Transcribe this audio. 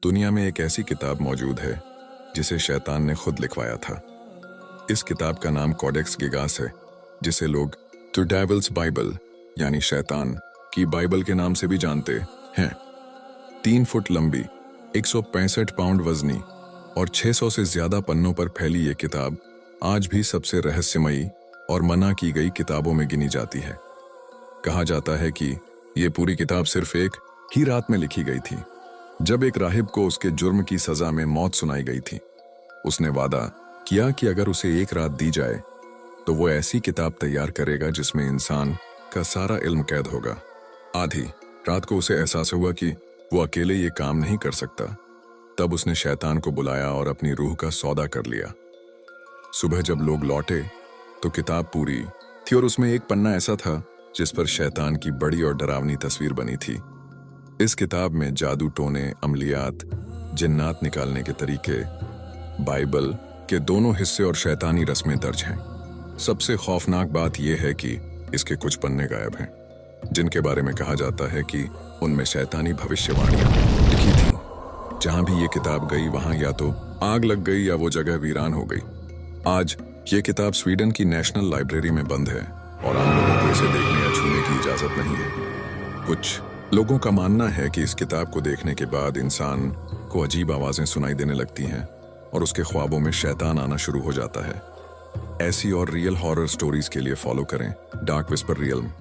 दुनिया में एक ऐसी किताब मौजूद है जिसे शैतान ने खुद लिखवाया था। इस किताब का नाम कोडेक्स गिगास है, जिसे लोग द डेविल्स बाइबल यानी शैतान की बाइबल के नाम से भी जानते हैं। 3 फुट लंबी, 165 पाउंड वजनी और 600 से ज्यादा पन्नों पर फैली ये किताब आज भी सबसे रहस्यमयी और मना की गई किताबों में गिनी जाती है। कहा जाता है कि ये पूरी किताब सिर्फ एक ही रात में लिखी गई थी, जब एक राहिब को उसके जुर्म की सजा में मौत सुनाई गई थी। उसने वादा किया कि अगर उसे एक रात दी जाए तो वो ऐसी किताब तैयार करेगा जिसमें इंसान का सारा इल्म कैद होगा। आधी रात को उसे एहसास हुआ कि वो अकेले ये काम नहीं कर सकता। तब उसने शैतान को बुलाया और अपनी रूह का सौदा कर लिया। सुबह जब लोग लौटे तो किताब पूरी थी और उसमें एक पन्ना ऐसा था जिस पर शैतान की बड़ी और डरावनी तस्वीर बनी थी। इस किताब में जादू टोने, अमलियात, जिन्नात निकालने के तरीके, बाइबल के दोनों हिस्से और शैतानी रस्में दर्ज हैं। सबसे खौफनाक बात यह है कि इसके कुछ पन्ने गायब हैं, जिनके बारे में कहा जाता है कि उनमें शैतानी भविष्यवाणियां लिखी थी। जहां भी ये किताब गई वहां या तो आग लग गई या वो जगह वीरान हो गई। आज ये किताब स्वीडन की नेशनल लाइब्रेरी में बंद है और आम लोगों को इसे देखने या छूने की इजाजत नहीं है। कुछ लोगों का मानना है कि इस किताब को देखने के बाद इंसान को अजीब आवाजें सुनाई देने लगती हैं और उसके ख्वाबों में शैतान आना शुरू हो जाता है। ऐसी और रियल हॉरर स्टोरीज के लिए फॉलो करें डार्क विस्पर रियल्म।